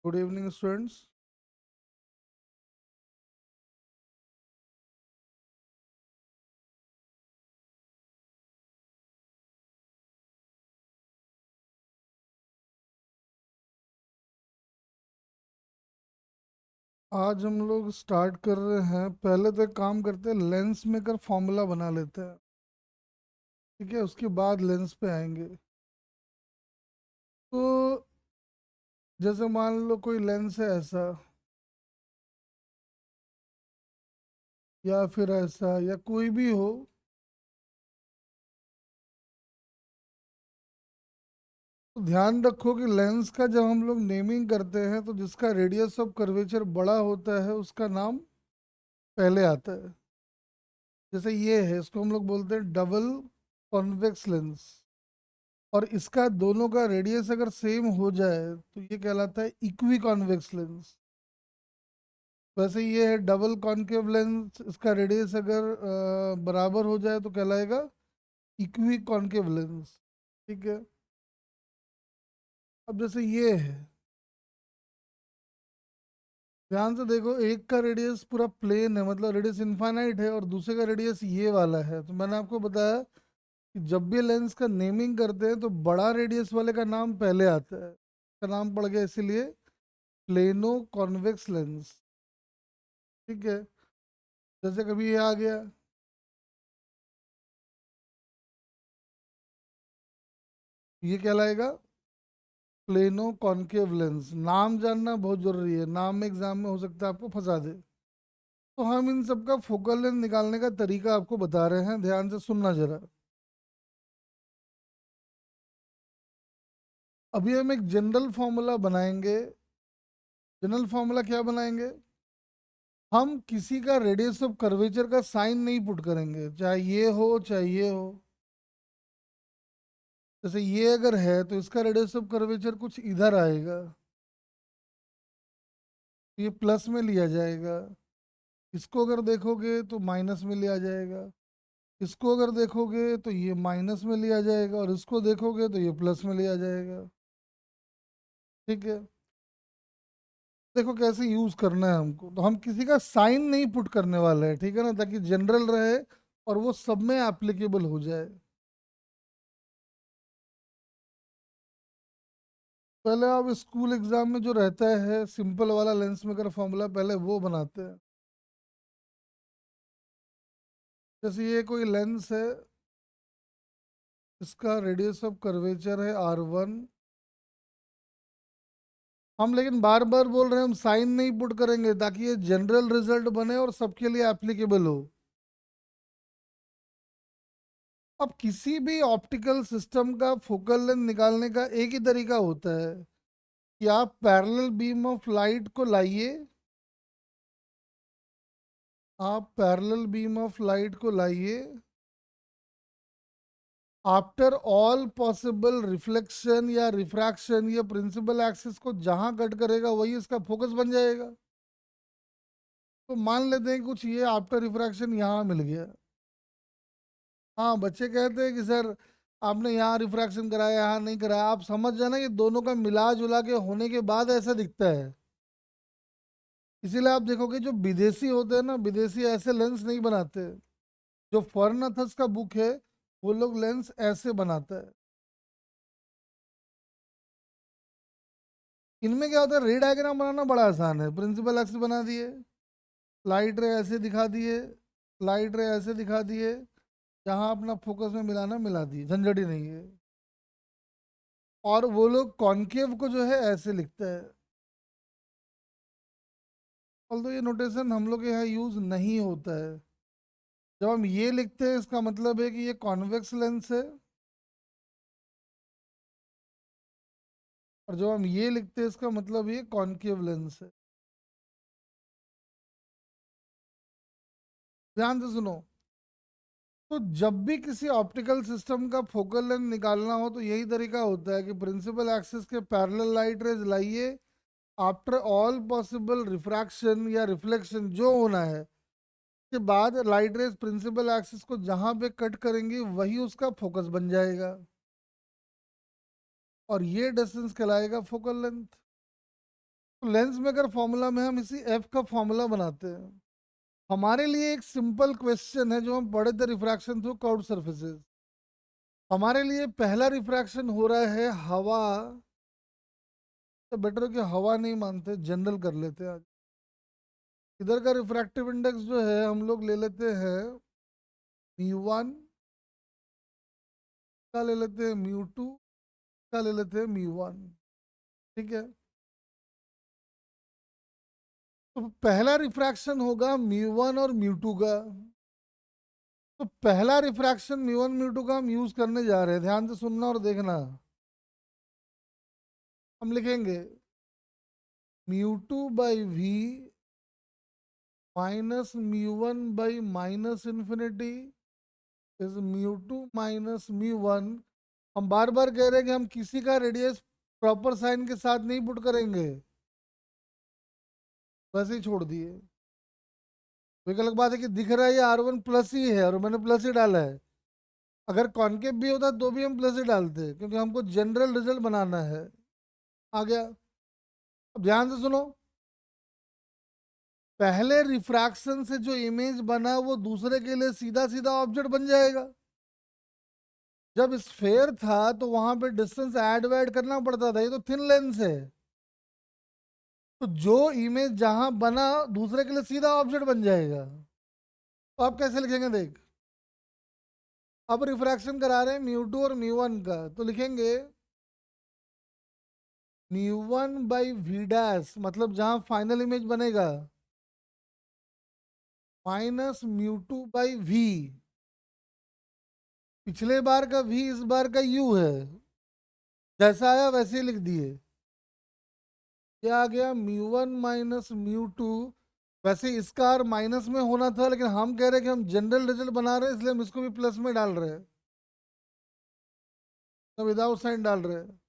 Good evening students. आज हम लोग स्टार्ट कर रहे हैं। पहले तो एक काम करते हैं, लेंस मेकर फॉर्मूला बना लेते हैं। ठीक है, उसके बाद लेंस पे आएंगे। तो जैसे मान लो कोई लेंस है ऐसा, या फिर ऐसा, या कोई भी हो। तो ध्यान रखो कि लेंस का जब हम लोग नेमिंग करते हैं तो जिसका रेडियस ऑफ कर्वेचर बड़ा होता है उसका नाम पहले आता है। जैसे ये है, इसको हम लोग बोलते हैं डबल कॉन्वेक्स लेंस। और इसका दोनों का रेडियस अगर सेम हो जाए तो ये कहलाता है इक्वी कॉन्वेक्स लेंस। वैसे ये है डबल कॉनकेव लेंस, इसका रेडियस अगर बराबर हो जाए तो कहलाएगा इक्वी कॉनकेव लेंस। ठीक है। अब जैसे ये है, ध्यान से देखो, एक का रेडियस पूरा प्लेन है, मतलब रेडियस इनफाइनाइट है, और दूसरे का रेडियस ये वाला है। तो मैंने आपको बताया कि जब भी लेंस का नेमिंग करते हैं तो बड़ा रेडियस वाले का नाम पहले आता है। का नाम पड़ गया इसीलिए प्लेनो कॉन्वेक्स लेंस। ठीक है। जैसे कभी ये आ गया, ये कहलाएगा प्लेनो कॉनकेव लेंस। नाम जानना बहुत जरूरी है, नाम में एग्जाम में हो सकता है आपको फंसा दे। तो हम इन सब का फोकल लेंथ निकालने का तरीका आपको बता रहे हैं, ध्यान से सुनना जरा। अभी हम एक जनरल फॉर्मूला बनाएंगे। जनरल फॉर्मूला क्या बनाएंगे? हम किसी का रेडियस ऑफ कर्वेचर का साइन नहीं पुट करेंगे, चाहे ये हो चाहे ये हो। जैसे ये अगर है तो इसका रेडियस ऑफ कर्वेचर कुछ इधर आएगा, ये प्लस में लिया जाएगा। इसको अगर देखोगे तो माइनस में लिया जाएगा। इसको अगर देखोगे तो ये माइनस में लिया जाएगा, और इसको देखोगे तो ये प्लस में लिया जाएगा। ठीक है। देखो कैसे यूज करना है हमको, तो हम किसी का साइन नहीं पुट करने वाले हैं, ठीक है ना, ताकि जनरल रहे और वो सब में एप्लीकेबल हो जाए। पहले आप स्कूल एग्जाम में जो रहता है सिंपल वाला लेंस मेकर फॉर्मूला, पहले वो बनाते हैं। जैसे ये कोई लेंस है, इसका रेडियस ऑफ कर्वेचर है R1। हम लेकिन बार बार बोल रहे हैं हम साइन नहीं पुट करेंगे ताकि ये जनरल रिजल्ट बने और सबके लिए एप्लीकेबल हो। अब किसी भी ऑप्टिकल सिस्टम का फोकल लेंथ निकालने का एक ही तरीका होता है कि आप पैरेलल बीम ऑफ लाइट को लाइए। आप पैरेलल बीम ऑफ लाइट को लाइए, आफ्टर ऑल पॉसिबल रिफ्लेक्शन या रिफ्रैक्शन, ये प्रिंसिपल एक्सिस को जहां कट करेगा वही इसका फोकस बन जाएगा। तो मान लेते हैं कि कुछ ये आफ्टर रिफ्रैक्शन यहाँ मिल गया। हाँ, बच्चे कहते हैं कि सर आपने यहाँ रिफ्रैक्शन कराया यहाँ नहीं कराया। आप समझ जाना कि दोनों का मिला जुला के होने के बाद ऐसा दिखता है। इसीलिए आप देखोगे जो विदेशी होते हैं ना, विदेशी ऐसे लेंस नहीं बनाते। जो फॉरेनर्स का बुक है, वो लोग लेंस ऐसे बनाता है। इनमें क्या होता है, रे डायग्राम बनाना बड़ा आसान है। प्रिंसिपल एक्सिस बना दिए, लाइट रे ऐसे दिखा दिए, लाइट रे ऐसे दिखा दिए, जहां अपना फोकस में मिलाना मिला दिए, झंझट ही नहीं है। और वो लोग कॉनकेव को जो है ऐसे लिखते हैं। ऑल्दो ये नोटेशन हम लोग के यहाँ यूज नहीं होता है। जब हम ये लिखते हैं इसका मतलब है कि ये कॉन्वेक्स लेंस है, और जब हम ये लिखते हैं इसका मतलब ये कॉनकेव लेंस है। ध्यान से सुनो। तो जब भी किसी ऑप्टिकल सिस्टम का फोकल लेंथ निकालना हो तो यही तरीका होता है कि प्रिंसिपल एक्सिस के पैरेलल लाइट रेज लाइए, आफ्टर ऑल पॉसिबल रिफ्रैक्शन या रिफ्लेक्शन जो होना है के बाद लाइट रेज प्रिंसिपल एक्सिस को जहां पे कट करेंगी वही उसका फोकस बन जाएगा, और ये डिस्टेंस कहलाएगा फोकल लेंथ। तो लेंस मेकर फॉर्मूला में हम इसी एफ का फॉर्मूला बनाते हैं। हमारे लिए एक सिंपल क्वेश्चन है जो हम पढ़े थे, रिफ्रैक्शन थ्रू कर्व्ड सरफेसेस। हमारे लिए पहला रिफ्रैक्शन हो रहा है हवा, तो बेटर कि हवा नहीं मानते, जनरल कर लेते हैं आज। इधर का रिफ्रैक्टिव इंडेक्स जो है हम लोग ले लेते हैं म्यू 1 का, ले लेते हैं म्यू 2 का, ले लेते हैं म्यू 1। ठीक है, तो पहला रिफ्रैक्शन होगा म्यू 1 और म्यू 2 का। तो पहला रिफ्रैक्शन म्यू 1 म्यू 2 का हम यूज करने जा रहे हैं, ध्यान से सुनना और देखना। हम लिखेंगे म्यू 2/v माइनस म्यू 1/-इंफिनिटी इज म्यू 2 - म्यू 1। हम बार बार कह रहे हैं कि हम किसी का रेडियस प्रॉपर साइन के साथ नहीं पुट करेंगे, वैसे ही छोड़ दिए। तो एक अलग बात है कि दिख रहा है ये R1 प्लस ही है और मैंने प्लस ही डाला है। अगर कॉन्केव भी होता तो भी हम प्लस ही डालते, क्योंकि हमको जनरल रिजल्ट बनाना है। आ गया? अब ध्यान से सुनो, पहले रिफ्रैक्शन से जो इमेज बना वो दूसरे के लिए सीधा सीधा ऑब्जेक्ट बन जाएगा। जब स्फेयर था तो वहां पे डिस्टेंस ऐड वैड करना पड़ता था, ये तो थिन लेंस है। तो जो इमेज जहां बना दूसरे के लिए सीधा ऑब्जेक्ट बन जाएगा। तो आप कैसे लिखेंगे देख, अब रिफ्रैक्शन करा रहे हैं म्यू 2 और म्यू 1 का, तो लिखेंगे म्यू 1/v मतलब जहां फाइनल इमेज बनेगा माइनस म्यू 2/v। पिछले बार का v इस बार का u है, जैसा आया वैसे ही लिख दिए। क्या आ गया म्यू 1 - म्यू 2। वैसे इसका r माइनस में होना था, लेकिन हम कह रहे हैं कि हम जनरल रिजल्ट बना रहे हैं, इसलिए हम इसको भी प्लस में डाल रहे हैं, तो विदाउट साइन डाल रहे हैं।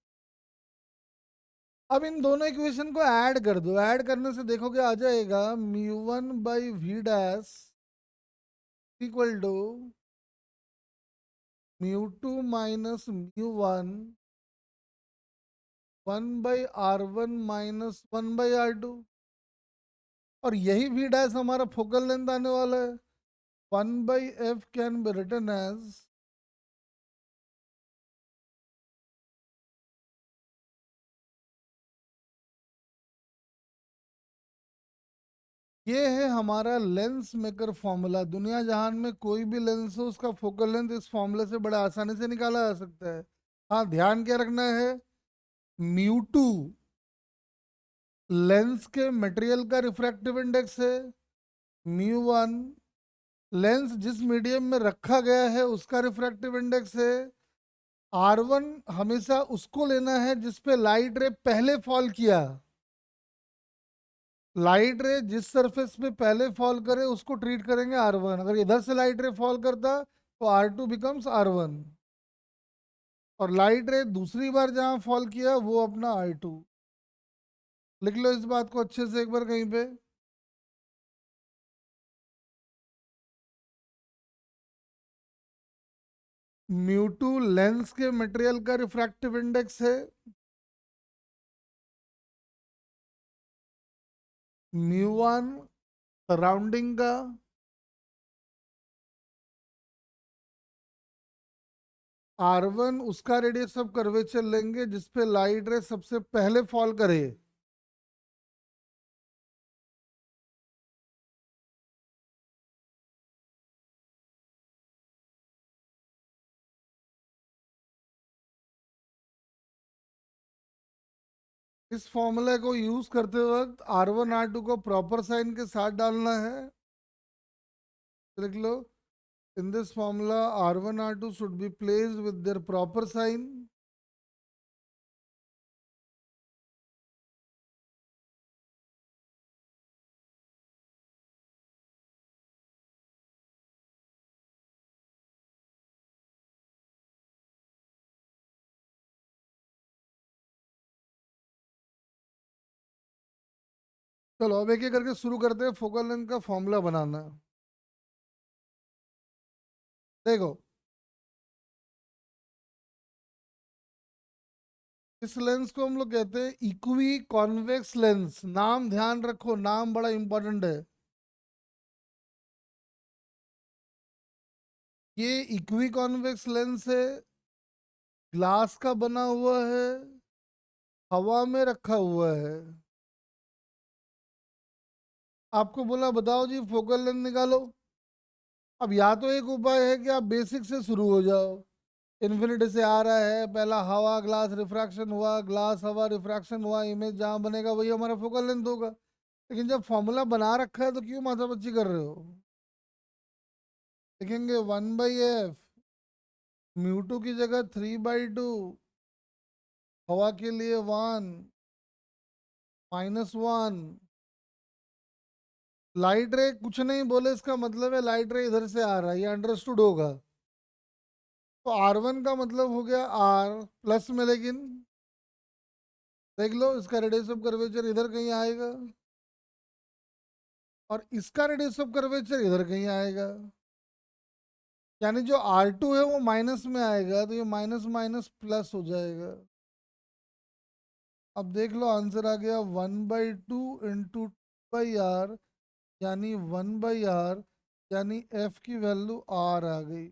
अब इन दोनों इक्वेशन को ऐड कर दो, ऐड करने से देखो क्या आ जाएगा, mu 1/v equal to mu 2 - mu 1 1/r1 - 1/r2। और यही v डैश हमारा फोकल लेंथ आने वाला है। 1/f can be written as ये है हमारा लेंस मेकर फॉर्मूला। दुनिया जहान में कोई भी लेंस हो उसका फोकल लेंथ इस फॉर्मूले से बड़ा आसानी से निकाला जा सकता है। हाँ, ध्यान क्या रखना है, म्यू 2 लेंस के मटेरियल का रिफ्रैक्टिव इंडेक्स है, म्यू 1 लेंस जिस मीडियम में रखा गया है उसका रिफ्रैक्टिव इंडेक्स है। R1 हमेशा उसको लेना है जिसपे लाइट रे पहले फॉल किया। लाइट रे जिस सरफेस पे पहले फॉल करे उसको ट्रीट करेंगे R1। अगर इधर से लाइट रे फॉल करता तो R2 बिकम्स R1, और लाइट रे दूसरी बार जहां फॉल किया वो अपना R2। लिख लो इस बात को अच्छे से एक बार कहीं पे। म्यू 2 लेंस के मटेरियल का रिफ्रैक्टिव इंडेक्स है, म्यू 1 सराउंडिंग का, R1 उसका रेडियस ऑफ कर्वेचर लेंगे जिसपे लाइट रे सबसे पहले फॉल करे। इस फॉर्मूले को यूज करते वक्त R1 R2 को प्रॉपर साइन के साथ डालना है। लिख लो, in this formula R1 R2 should be placed with their proper sign. चलो अब एक एक करके शुरू करते हैं फोकल लेंथ का फॉर्मूला बनाना। देखो, इस लेंस को हम लोग कहते हैं इक्वी कॉन्वेक्स लेंस। नाम ध्यान रखो, नाम बड़ा इंपॉर्टेंट है। ये इक्वी कॉन्वेक्स लेंस है, ग्लास का बना हुआ है, हवा में रखा हुआ है। आपको बोला बताओ जी फोकल लेंथ निकालो। अब या तो एक उपाय है कि आप बेसिक से शुरू हो जाओ। इन्फिनिटी से आ रहा है, पहला हवा ग्लास रिफ्रैक्शन हुआ, ग्लास हवा रिफ्रैक्शन हुआ, इमेज जहां बनेगा वही हमारा फोकल लेंथ होगा। लेकिन जब फॉर्मूला बना रखा है तो क्यों माथापच्ची कर रहे हो। लिखेंगे 1/f, म्यू2 की जगह 3/2, हवा के लिए 1 -1। लाइट रे कुछ नहीं बोले, इसका मतलब है लाइट रे इधर से आ रहा है, ये अंडरस्टूड होगा। तो R1 का मतलब हो गया R प्लस में, लेकिन देख लो इसका रेडियस ऑफ कर्वेचर इधर कहीं आएगा और इसका रेडियस ऑफ कर्वेचर इधर कहीं आएगा। यानी जो R2 है वो माइनस में आएगा, तो ये माइनस माइनस प्लस हो जाएगा। अब देख लो आंसर आ गया 1/2 इंटू बाई आर, यानी 1/r, यानी f की वैल्यू r आ गई।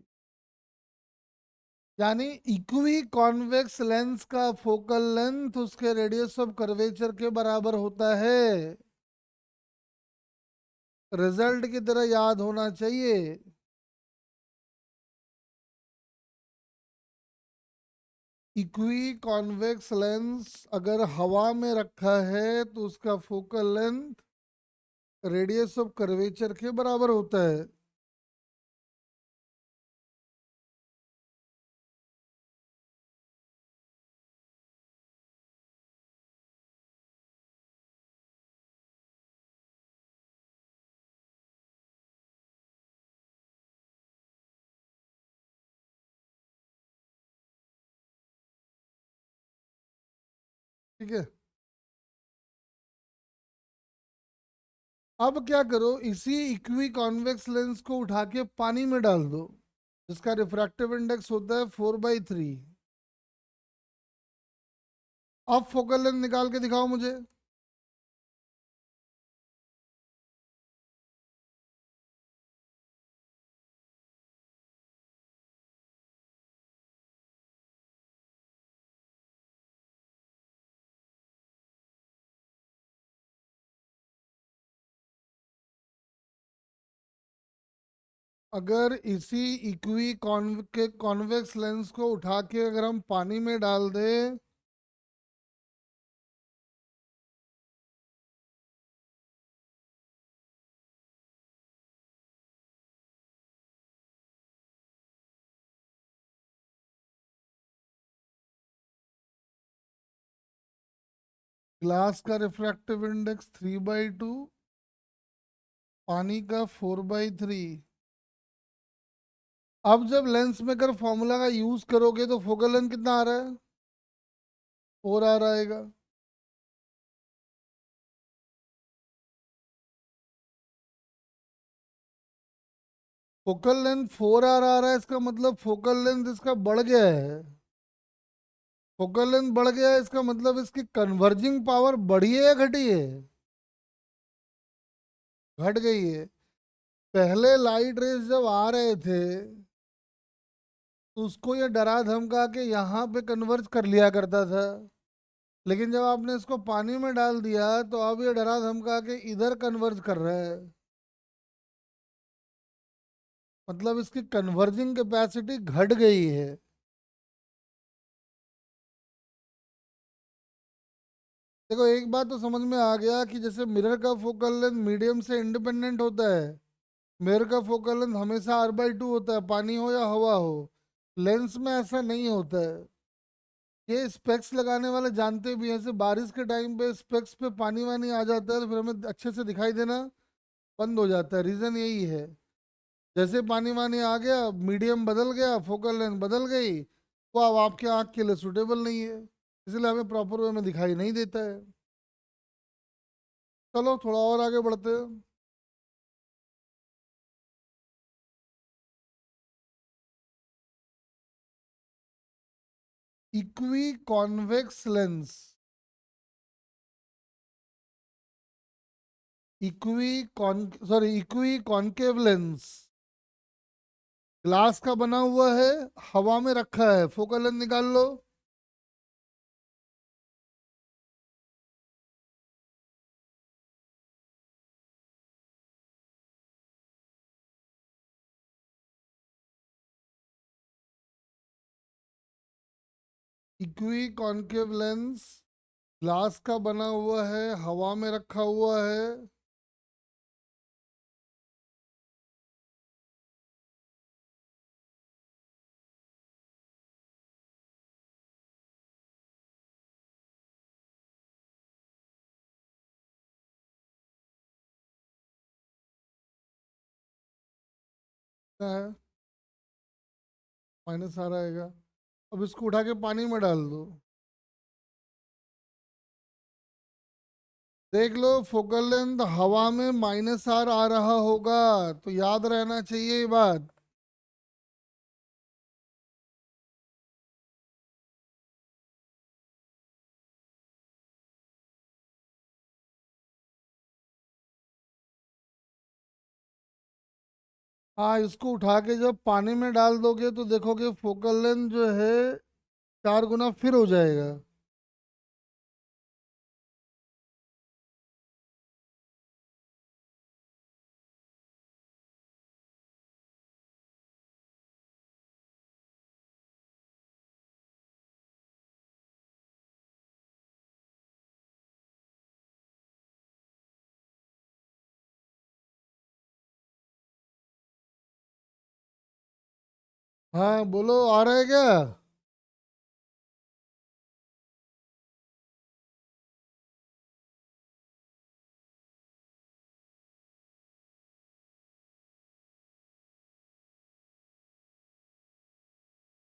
यानी इक्वी कॉन्वेक्स लेंस का फोकल लेंथ उसके रेडियस ऑफ कर्वेचर के बराबर होता है। रिजल्ट की तरह याद होना चाहिए। इक्वी कॉन्वेक्स लेंस अगर हवा में रखा है तो उसका focal length radius of curvature के बराबर होता है। ठीक है, अब क्या करो, इसी इक्वी कॉन्वेक्स लेंस को उठा के पानी में डाल दो, जिसका रिफ्रैक्टिव इंडेक्स होता है 4/3। अब फोकल लेंथ निकाल के दिखाओ मुझे। अगर इसी इक्वी कॉन्वेक्स लेंस को उठा के अगर हम पानी में डाल दें, ग्लास का रिफ्रैक्टिव इंडेक्स 3/2, पानी का 4/3। अब जब लेंस मेकर फॉर्मूला का यूज करोगे तो फोकल लेंथ कितना आ रहा है, 4 आ रहा आएगा। फोकल लेंथ 4 आ रहा है, इसका मतलब फोकल लेंथ इसका बढ़ गया है। फोकल लेंथ बढ़ गया है, इसका मतलब इसकी कन्वर्जिंग पावर बढ़ी है या घटी है, घट गई है। पहले लाइट रेज जब आ रहे थे तो उसको ये डरा धमका के यहाँ पे कन्वर्ज कर लिया करता था, लेकिन जब आपने इसको पानी में डाल दिया तो अब ये डरा धमका के इधर कन्वर्ज कर रहा है। मतलब इसकी कन्वर्जिंग कैपेसिटी घट गई है। देखो एक बात तो समझ में आ गया कि जैसे मिरर का फोकल लेंथ मीडियम से इंडिपेंडेंट होता है, मिरर का फोकल लेंथ हमेशा R/2 होता है, पानी हो या हवा हो। लेंस में ऐसा नहीं होता है। ये स्पेक्स लगाने वाले जानते भी हैं, जैसे बारिश के टाइम पे स्पेक्स पे पानी वानी आ जाता है तो फिर हमें अच्छे से दिखाई देना बंद हो जाता है, रीजन यही है। जैसे पानी वानी आ गया, मीडियम बदल गया, फोकल लेंथ बदल गई, वो अब आपके आँख के लिए सूटेबल नहीं है, इसलिए हमें प्रॉपर वे में दिखाई नहीं देता है। चलो थोड़ा और आगे बढ़ते हैं। Equi convex lens, equi concave lens glass का बना हुआ है, हवा में रखा है, फोकल लेंथ निकाल लो। इक्वी कॉन्केव लेंस ग्लास का बना हुआ है, हवा में रखा हुआ है। क्या है? माइनस आ रहेगा। अब इसको उठा के पानी में डाल दो। देख लो, फोकल लेंथ हवा में -r आ रहा होगा, तो याद रहना चाहिए ये बात। हाँ, इसको उठा के जब पानी में डाल दोगे तो देखोगे फोकल लेंथ जो है 4 गुना फिर हो जाएगा। हाँ बोलो, आ रहा है क्या?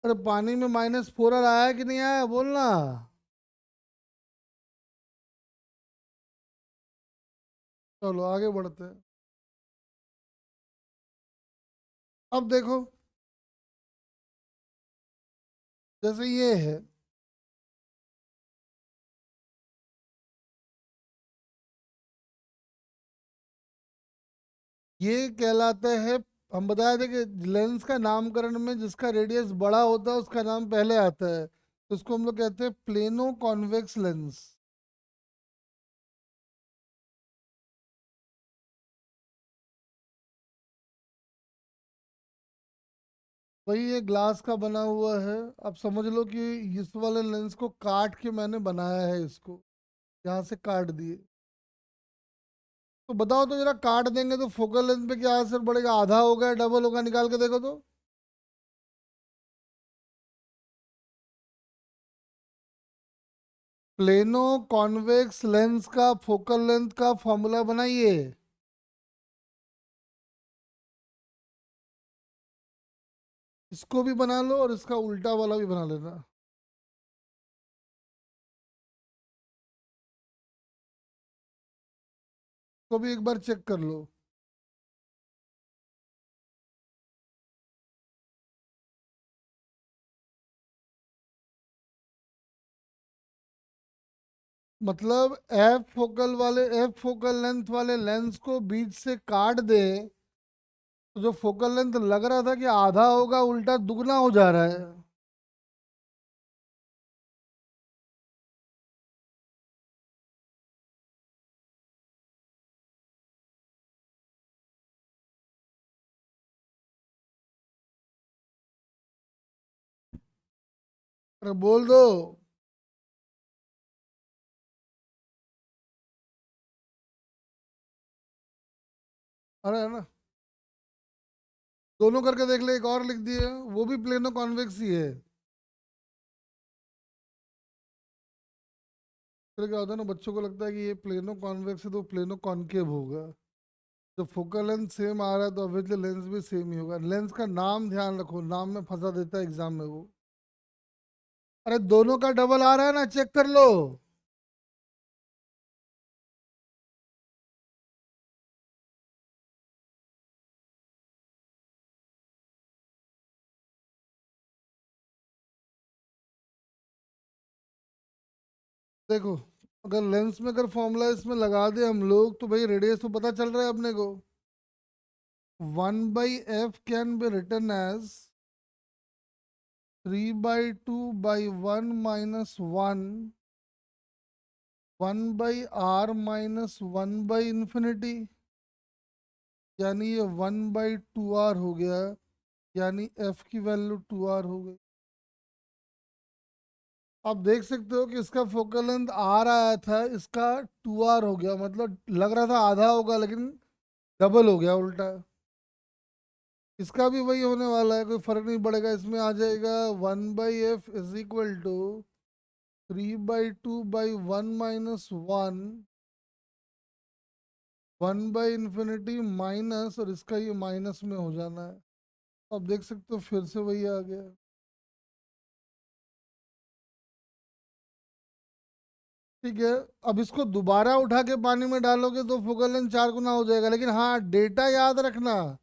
अरे पानी में -4r आया कि नहीं आया, बोलना। चलो आगे बढ़ते हैं। अब देखो, जैसे ये है, ये कहलाते हैं, हम बताए थे कि लेंस का नामकरण में जिसका रेडियस बड़ा होता है उसका नाम पहले आता है, तो उसको हम लोग कहते हैं प्लेनो कॉन्वेक्स लेंस। वही ये ग्लास का बना हुआ है। अब समझ लो कि इस वाले लेंस को काट के मैंने बनाया है, इसको यहाँ से काट दिए। तो बताओ तो जरा, काट देंगे तो फोकल लेंथ पे क्या असर पड़ेगा? आधा होगा, डबल होगा, निकाल के देखो तो। प्लेनो कॉन्वेक्स लेंस का फोकल लेंथ का फॉर्मूला बनाइए। इसको भी बना लो और इसका उल्टा वाला भी बना लेना। इसको भी एक बार चेक कर लो। मतलब एफ फोकल लेंथ वाले लेंस को बीच से काट दे, तो जो फोकल लेंथ लग रहा था कि आधा होगा, उल्टा दुगना हो जा रहा है। अरे बोल दो। अरे है ना, दोनों करके देख ले, एक और लिख दिए, वो भी प्लेनो कॉन्वेक्स ही है। फिर क्या होता है ना, बच्चों को लगता है कि ये प्लेनो कॉन्वेक्स है तो प्लेनो कॉनकेव होगा। जब फोकल लेंथ सेम आ रहा है तो ऑब्वियसली लेंस भी सेम ही होगा। लेंस का नाम ध्यान रखो, नाम में फंसा देता है एग्जाम में वो। अरे दोनों का डबल आ रहा है ना, चेक कर लो। देखो, अगर लेंस में अगर फॉर्मूला इसमें लगा दे हम लोग तो भाई रेडियस तो पता चल रहा है अपने को। 1/f can be written as 3/2/1 - 1/r - 1/इंफिनिटी, यानी ये 1/2r हो गया, यानी f की वैल्यू 2r हो गई। आप देख सकते हो कि इसका फोकल लेंथ आर आया था, इसका 2r हो गया, मतलब लग रहा था आधा होगा लेकिन डबल हो गया उल्टा। इसका भी वही होने वाला है, कोई फर्क नहीं पड़ेगा, इसमें आ जाएगा 1/f इज इक्वल टू 3/2/1 - 1/इंफिनिटी माइनस, और इसका ये माइनस में हो जाना है। अब देख सकते हो फिर से वही आ गया। ठीक है, अब इसको दोबारा उठा के पानी में डालोगे तो फोकल लेंथ 4 गुना हो जाएगा, लेकिन हाँ डेटा याद रखना,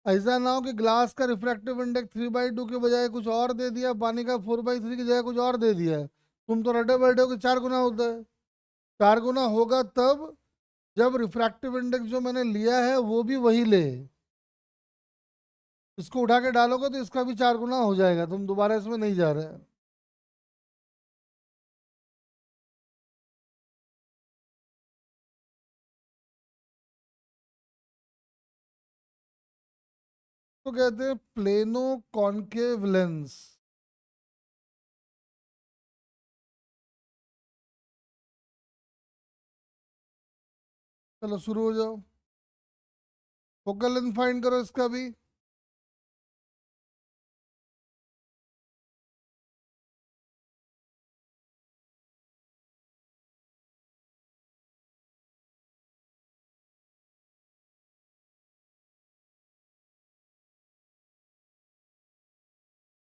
ऐसा ना हो कि ग्लास का रिफ्रैक्टिव इंडेक्स 3/2 के बजाय कुछ और दे दिया, पानी का 4/3 की जगह कुछ और दे दिया है, तुम तो रटे बैठे हो कि 4 गुना होता है। 4 गुना होगा तब जब रिफ्रैक्टिव इंडेक्स जो मैंने लिया है वो भी वही ले। इसको उठा के डालोगे तो इसका भी 4 गुना हो जाएगा, तुम दोबारा इसमें नहीं जा रहे। तो कहते हैं प्लेनो कॉनकेव लेंस। चलो शुरू हो जाओ, फोकल लेंथ फाइंड करो इसका भी।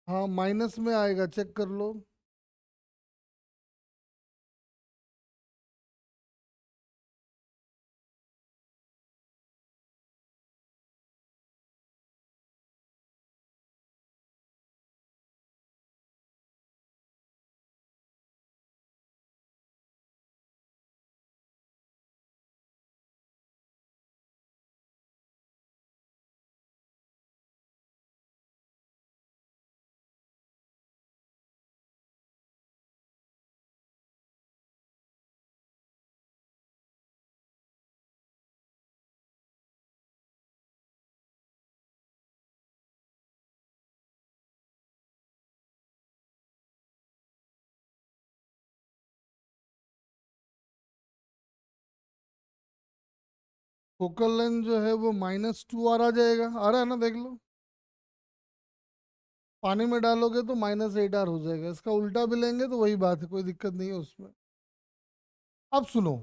हाँ माइनस में आएगा, चेक कर लो। फोकल लेंथ जो है वो -2 आ जाएगा, आ रहा है ना, देख लो। पानी में डालोगे तो -8r हो जाएगा, इसका उल्टा भी लेंगे तो वही बात है, कोई दिक्कत नहीं है उसमें। अब सुनो,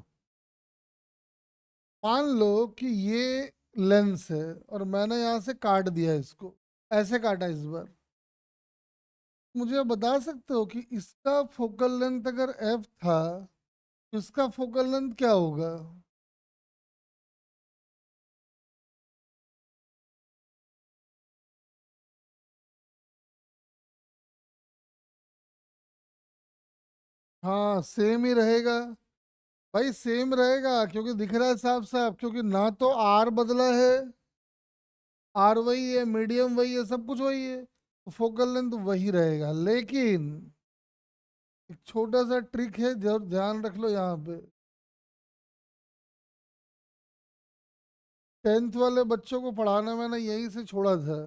मान लो कि ये लेंस है और मैंने यहाँ से काट दिया इसको, ऐसे काटा इस बार। मुझे आप बता सकते हो कि इसका फोकल लेंथ अगर f था तो इसका फोकल लेंथ क्या होगा? हाँ सेम ही रहेगा भाई, सेम रहेगा, क्योंकि दिख रहा है साफ साफ, क्योंकि ना तो आर बदला है, आर वही है, मीडियम वही है, सब कुछ वही है, तो फोकल लेंथ वही रहेगा। लेकिन एक छोटा सा ट्रिक है जो ध्यान रख लो यहाँ पे, 10th वाले बच्चों को पढ़ाना मैंने यहीं से छोड़ा था,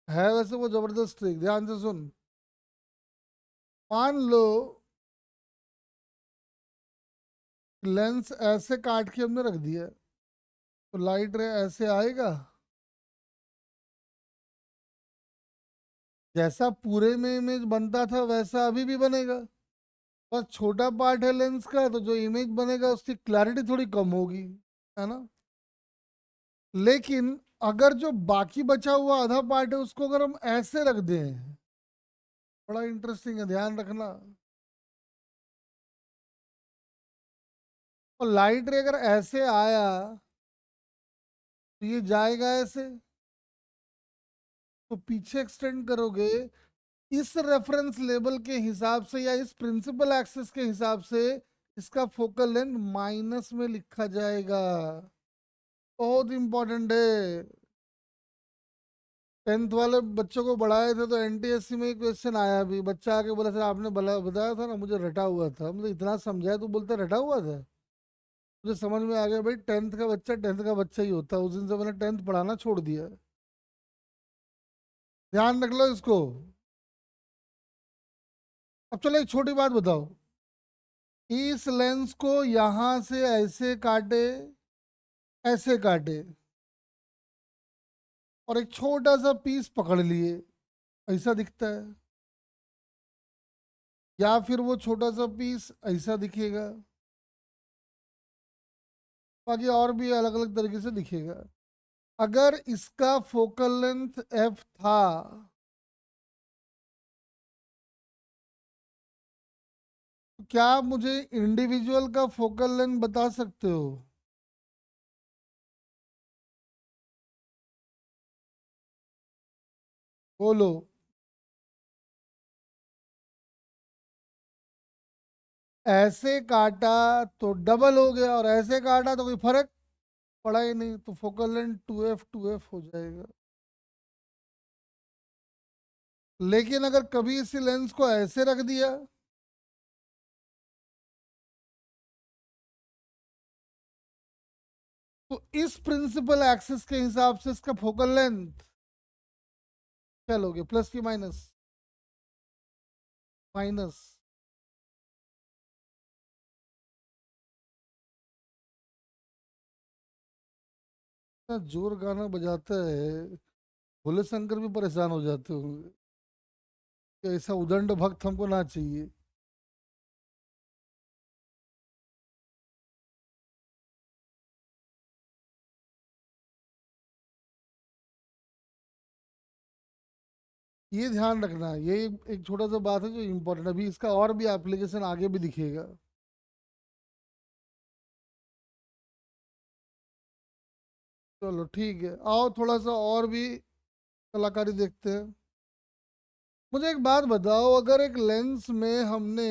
है वैसे वो जबरदस्त ट्रिक, ध्यान से सुन। मान लो लेंस ऐसे काट के हमने रख दिया, तो लाइट रे ऐसे आएगा, जैसा पूरे में इमेज बनता था वैसा अभी भी बनेगा, बस छोटा पार्ट है लेंस का, तो जो इमेज बनेगा उसकी क्लैरिटी थोड़ी कम होगी, है ना। लेकिन अगर जो बाकी बचा हुआ आधा पार्ट है उसको अगर हम ऐसे रख दें, बड़ा इंटरेस्टिंग है, ध्यान रखना। और लाइट रे अगर ऐसे आया तो ये जाएगा ऐसे, तो पीछे एक्सटेंड करोगे, इस रेफरेंस लेवल के हिसाब से या इस प्रिंसिपल एक्सिस के हिसाब से इसका फोकल लेंथ माइनस में लिखा जाएगा। बहुत इंपॉर्टेंट है। 10th वाले बच्चों को बढ़ाए थे तो एनटीएससी में क्वेश्चन आया भी, बच्चा आके बोला सर आपने बताया था ना मुझे रटा हुआ था, मतलब इतना समझाया तो बोलता रटा हुआ था। मुझे समझ में आ गया भाई 10th का बच्चा ही होता है। उस दिन से मैंने 10th पढ़ाना छोड़ दिया। ध्यान रख लो इसको। अब चलो एक छोटी बात बताओ, इस लेंस को यहां से ऐसे काटे, ऐसे काटे, और एक छोटा सा पीस पकड़ लिए, ऐसा दिखता है, या फिर वो छोटा सा पीस ऐसा दिखेगा, बाकी और भी अलग अलग तरीके से दिखेगा। अगर इसका फोकल लेंथ एफ था तो क्या आप मुझे इंडिविजुअल का फोकल लेंथ बता सकते हो? बोलो। ऐसे काटा तो डबल हो गया, और ऐसे काटा तो कोई फर्क पड़ा ही नहीं, तो फोकल लेंथ 2f हो जाएगा। लेकिन अगर कभी इसी लेंस को ऐसे रख दिया तो इस प्रिंसिपल एक्सिस के हिसाब से इसका फोकल लेंथ क्या लोगे, प्लस की माइनस? माइनस। इतना जोर गाना बजाता है, भोले शंकर भी परेशान हो जाते होंगे कि ऐसा उदंड भक्त हमको ना चाहिए। ये ध्यान रखना, ये एक छोटा सा बात है जो इम्पोर्टेंट, अभी इसका और भी एप्लीकेशन आगे भी दिखेगा। चलो ठीक है, आओ थोड़ा सा और भी कलाकारी देखते हैं। मुझे एक बात बताओ, अगर एक लेंस में हमने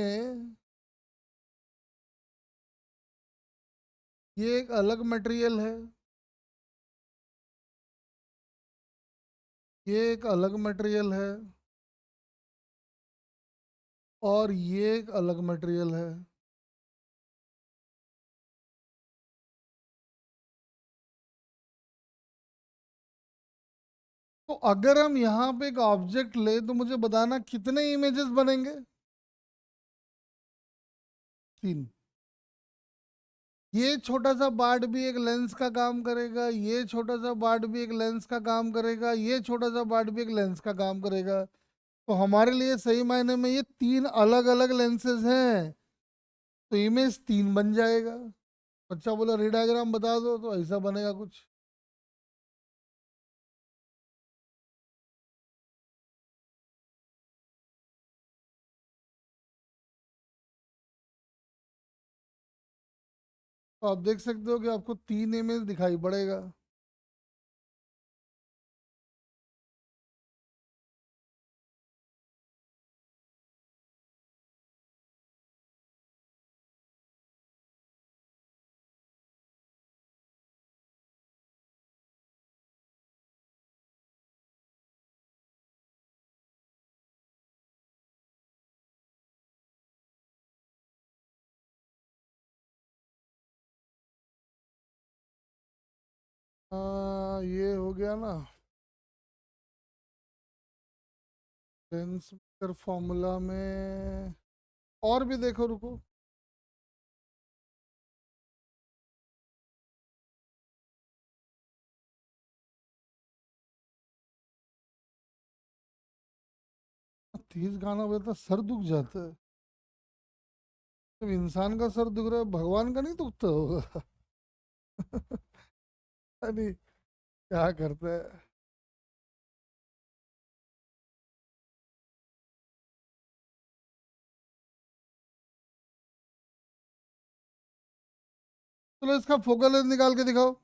ये एक अलग मटेरियल है, ये एक अलग मटेरियल है, और ये एक अलग मटेरियल है, तो अगर हम यहाँ पे एक ऑब्जेक्ट ले तो मुझे बताना कितने इमेजेस बनेंगे? 3। ये छोटा सा पार्ट भी एक लेंस का काम करेगा, ये छोटा सा पार्ट भी एक लेंस का काम करेगा, ये छोटा सा पार्ट भी एक लेंस का काम करेगा। तो हमारे लिए सही मायने में ये 3 अलग अलग लेंसेज हैं, तो इमेज 3 बन जाएगा। बच्चा बोला रे डायग्राम बता दो, तो ऐसा बनेगा कुछ। तो आप देख सकते हो कि आपको 3 इमेज दिखाई पड़ेगा। ये हो गया ना लेंस मेकर फॉर्मूला में। और भी देखो, रुको। 30 गाना बजता सर दुख जाता है। जब इंसान का सर दुख रहा है, भगवान का नहीं दुखता होगा? अरे क्या करता है। चलो इसका फोकल लेंथ निकाल के दिखाओ।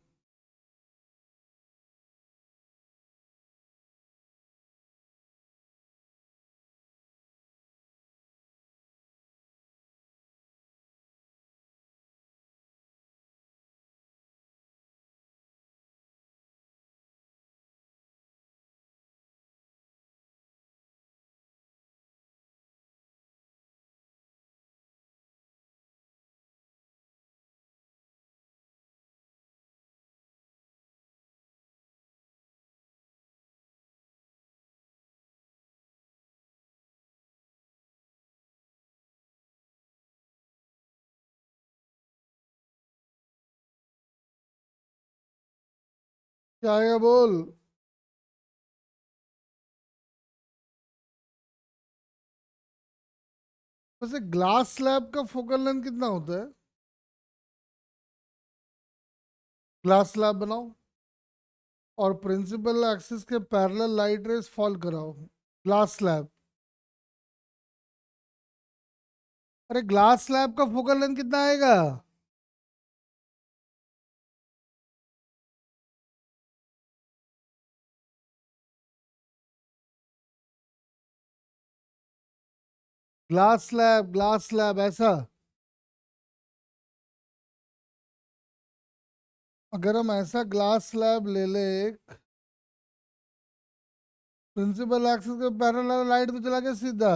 क्या आएगा बोल। वैसे ग्लास स्लैब का फोकल लेंथ कितना होता है? ग्लास स्लैब बनाओ और प्रिंसिपल एक्सिस के पैरेलल लाइट रेस फॉल कराओ। Glass slab. अरे ग्लास स्लैब का फोकल लेंथ कितना आएगा? ग्लास स्लैब ऐसा। अगर हम ऐसा ग्लास स्लैब ले ले, प्रिंसिपल एक्सिस के पैरेलल लाइट तो चला गया सीधा,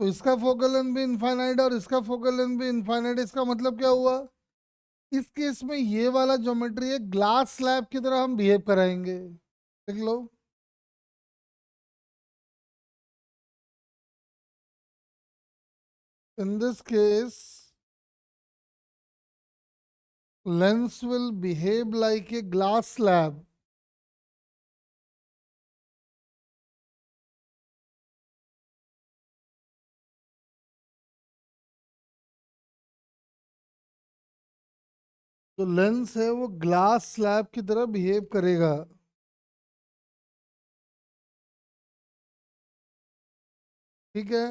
तो इसका फोकल लेंथ भी इनफाइनाइट और इसका फोकल लेंथ भी इनफाइनाइट। इसका मतलब क्या हुआ? इस केस में ये वाला ज्योमेट्री एक ग्लास स्लैब की तरह हम बिहेव कराएंगे। देख लो। In this case lens will behave like a glass slab. जो लेंस है वो ग्लास स्लैब की तरह बिहेव करेगा। ठीक है।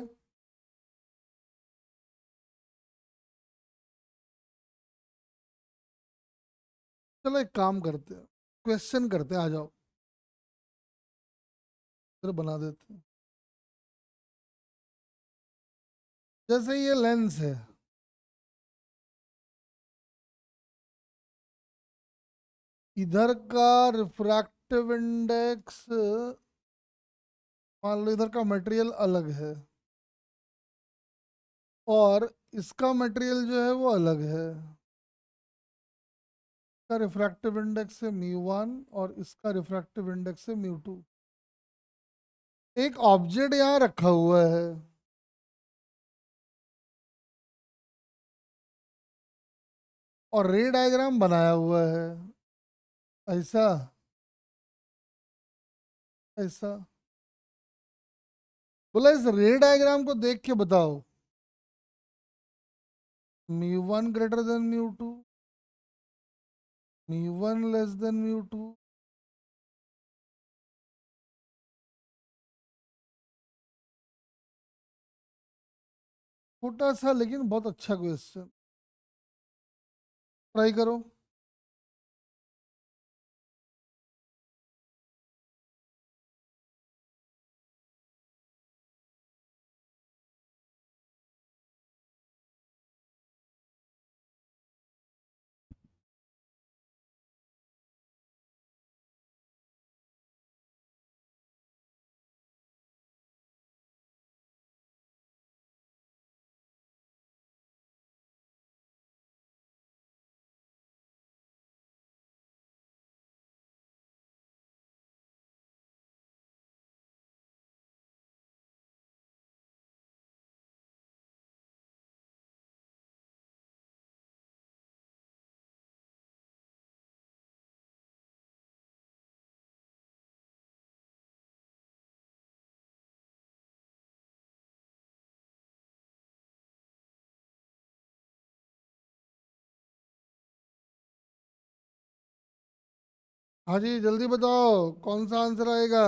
चलो एक काम करते हैं, क्वेश्चन करते हैं, आ जाओ। फिर बना देते हैं। जैसे ये लेंस है, इधर का रिफ्रैक्टिव इंडेक्स, मान लो इधर का मटेरियल अलग है और इसका मटेरियल जो है वो अलग है। इसका रिफ्रैक्टिव इंडेक्स है μ1 और इसका रिफ्रैक्टिव इंडेक्स है μ2। एक ऑब्जेक्ट यहाँ रखा हुआ है और रे डायग्राम बनाया हुआ है। ऐसा, ऐसा। बोला इस रे डायग्राम को देख के बताओ, μ1 ग्रेटर देन μ2, μ1 लेस देन μ2। छोटा सा लेकिन बहुत अच्छा क्वेश्चन। ट्राई करो। हाँ जी जल्दी बताओ कौन सा आंसर आएगा।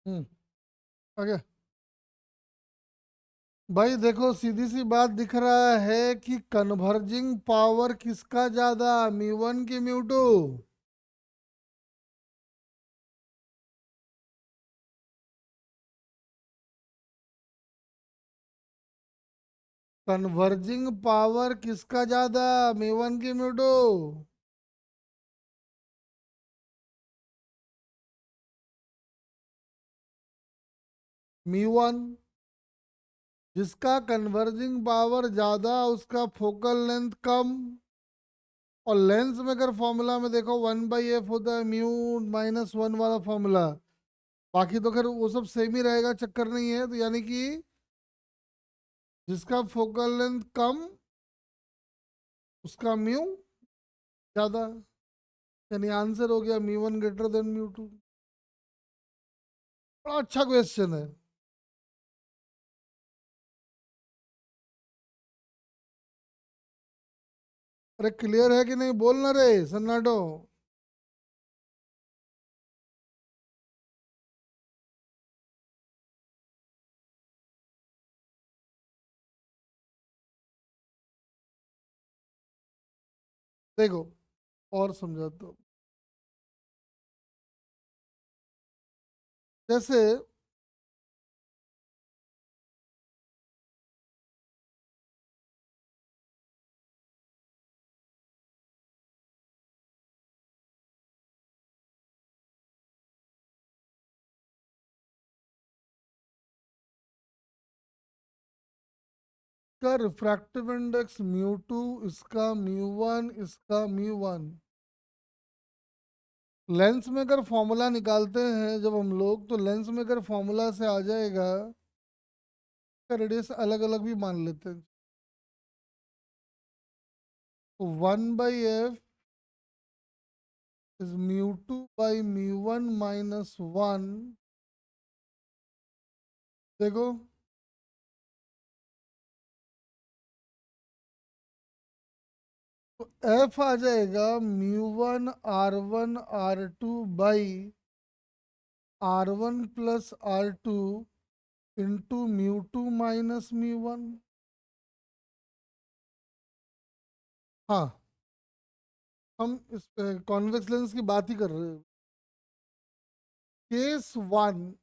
ओके भाई देखो, सीधी सी बात दिख रहा है कि कन्वर्जिंग पावर किसका ज्यादा, म्यू वन की म्यू टू? कन्वर्जिंग पावर किसका ज्यादा, म्यू वन की म्यू टू? Mu one. जिसका कन्वर्जिंग पावर ज्यादा उसका फोकल लेंथ कम। और लेंस में अगर फॉर्मूला में देखो 1/f होता है म्यू माइनस वन वाला फॉर्मूला। बाकी तो खैर वो सब सेम ही रहेगा, चक्कर नहीं है। तो यानी कि जिसका फोकल लेंथ कम उसका म्यू ज्यादा। यानी आंसर हो गया mu one greater than mu two. बड़ा अच्छा क्वेश्चन है। अरे क्लियर है कि नहीं, बोलना रे सन्नाटो। देखो और समझाता हूँ। जैसे इसका रिफ्रैक्टिव इंडेक्स म्यू टू, इसका म्यू वन, इसका म्यू वन। लेंस में अगर फॉर्मूला निकालते हैं जब हम लोग, तो लेंस में अगर फॉर्मूला से आ जाएगा, रेडियस अलग अलग भी मान लेते हैं। तो 1/f is mu two by mu one minus one. देखो तो एफ आ जाएगा mu one R two by R one plus R two into mu two minus mu one. हाँ, हम इस कॉन्वेक्स लेंस की बात ही कर रहे हैं। केस वन,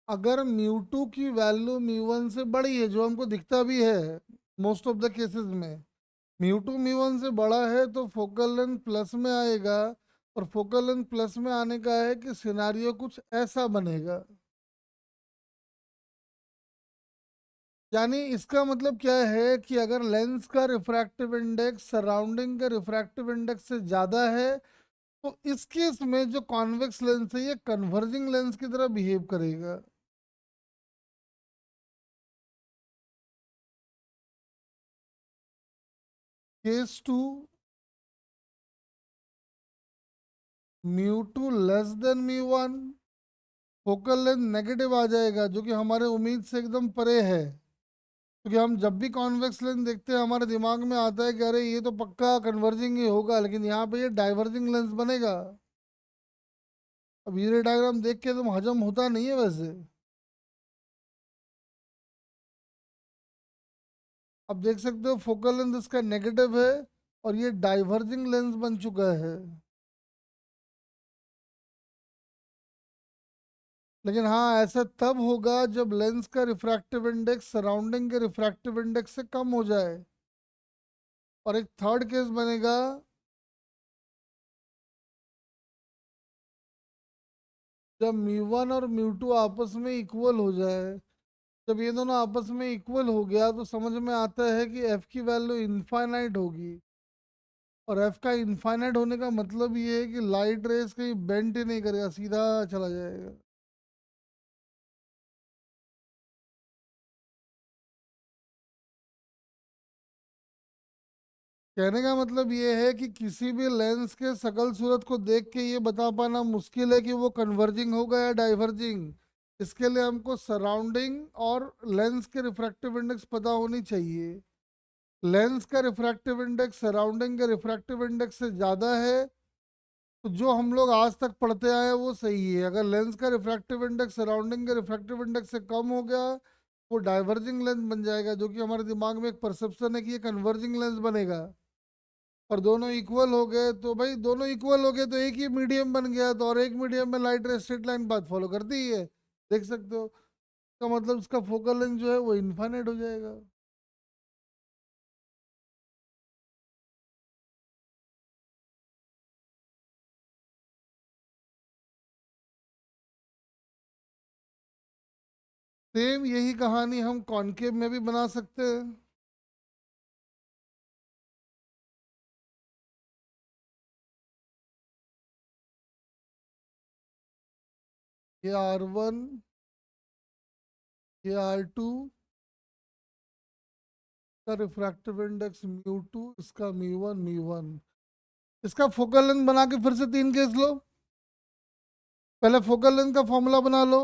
अगर म्यू टू की वैल्यू म्यू वन से बड़ी है, जो हमको दिखता भी है मोस्ट ऑफ द केसेस में, म्यू टू म्यू वन से बड़ा है, तो फोकल लेंथ प्लस में आएगा। और फोकल लेंथ प्लस में आने का है कि सिनारियो कुछ ऐसा बनेगा। यानी इसका मतलब क्या है कि अगर लेंस का रिफ्रैक्टिव इंडेक्स सराउंडिंग के रिफ्रैक्टिव इंडेक्स से ज्यादा है, तो इस केस में जो कॉन्वेक्स लेंस है ये कन्वर्जिंग लेंस की तरह बिहेव करेगा। Case two, mu two less than mu one, focal length negative आ जाएगा, जो कि हमारे उम्मीद से एकदम परे है। क्योंकि हम जब भी कॉन्वेक्स लेंस देखते हैं हमारे दिमाग में आता है कि अरे ये तो पक्का कन्वर्जिंग ही होगा, लेकिन यहाँ पे ये डाइवर्जिंग लेंस बनेगा। अब ये डायग्राम देख के तुम हजम होता नहीं है वैसे। अब देख सकते हो फोकल लेंथ इसका नेगेटिव है और ये डाइवर्जिंग लेंस बन चुका है। लेकिन हाँ, ऐसा तब होगा जब लेंस का रिफ्रैक्टिव इंडेक्स सराउंडिंग के रिफ्रैक्टिव इंडेक्स से कम हो जाए। और एक थर्ड केस बनेगा जब म्यू वन और म्यू टू आपस में इक्वल हो जाए। जब ये दोनों आपस में इक्वल हो गया तो समझ में आता है कि एफ की वैल्यू इनफाइनाइट होगी। और एफ का इनफाइनाइट होने का मतलब ये है कि लाइट रेस कहीं बेंड ही नहीं करेगा, सीधा चला जाएगा। कहने का मतलब ये है कि किसी भी लेंस के शकल सूरत को देख के ये बता पाना मुश्किल है कि वो कन्वर्जिंग होगा या डाइवर्जिंग। इसके लिए हमको सराउंडिंग और लेंस के रिफ्रैक्टिव इंडेक्स पता होनी चाहिए। लेंस का रिफ्रैक्टिव इंडेक्स सराउंडिंग के रिफ्रैक्टिव इंडेक्स से ज़्यादा है तो जो हम लोग आज तक पढ़ते आए हैं वो सही है। अगर लेंस का रिफ्रैक्टिव इंडेक्स सराउंडिंग के रिफ्रैक्टिव इंडेक्स से कम हो गया, वो डाइवर्जिंग लेंस बन जाएगा, जो कि हमारे दिमाग में एक परसेप्शन है कि ये कन्वर्जिंग लेंस बनेगा। और दोनों इक्वल हो गए तो भाई, दोनों इक्वल हो गए तो एक ही मीडियम बन गया, तो और एक मीडियम में लाइट रे स्ट्रेट लाइन पाथ फॉलो करती ही है, देख सकते हो। तो मतलब इसका फोकल लेंथ जो है वो इनफाइनाइट हो जाएगा। सेम यही कहानी हम कॉनकेव में भी बना सकते हैं। ये R1, ये R2 का रिफ्रैक्टिव इंडेक्स म्यू 2, इसका म्यू 1। इसका फोकल लेंथ बना के फिर से तीन केस लो। पहले फोकल लेंथ का फॉर्मूला बना लो।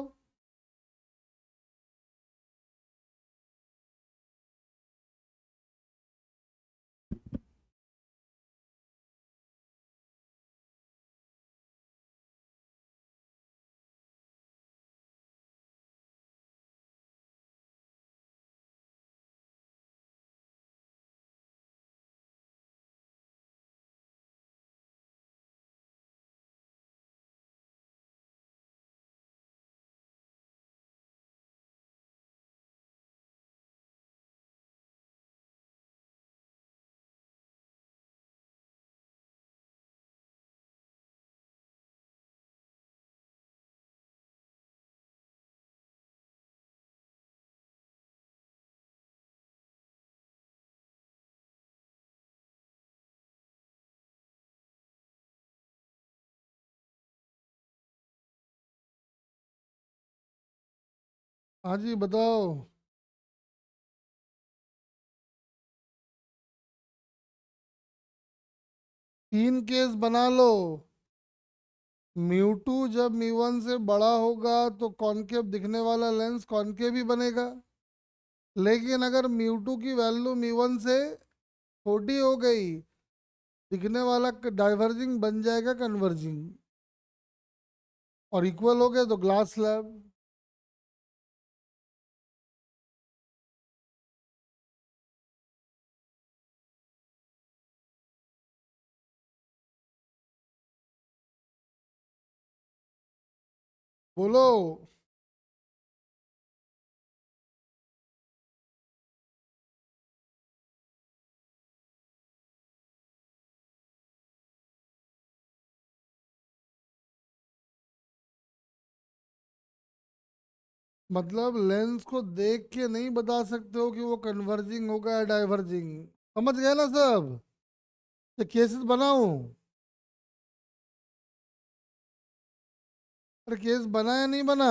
हाँ जी बताओ। तीन केस बना लो। म्यू 2 जब म्यू 1 से बड़ा होगा तो कॉनकेव दिखने वाला लेंस कॉनकेव ही बनेगा। लेकिन अगर म्यू 2 की वैल्यू म्यू 1 से छोटी हो गई, दिखने वाला डाइवर्जिंग बन जाएगा कन्वर्जिंग। और इक्वल हो गया तो ग्लास स्लैब। बोलो। मतलब लेंस को देख के नहीं बता सकते हो कि वो कन्वर्जिंग होगा या डाइवर्जिंग। समझ गए ना सब? ये केसेस बनाऊं? अरे केस बना या नहीं बना?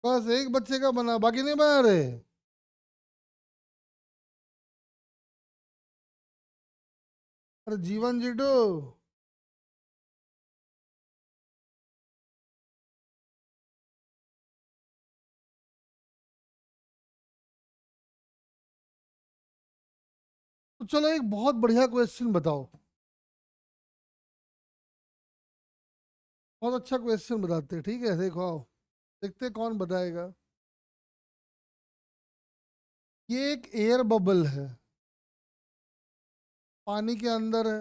बस एक बच्चे का बना, बाकी नहीं बना रहे? अरे जीवन जीटो। तो चलो एक बहुत बढ़िया क्वेश्चन बताओ। बहुत अच्छा क्वेश्चन बताते हैं, ठीक है, देखो आओ, देखते हैं कौन बताएगा। ये एक एयर बबल है, पानी के अंदर है।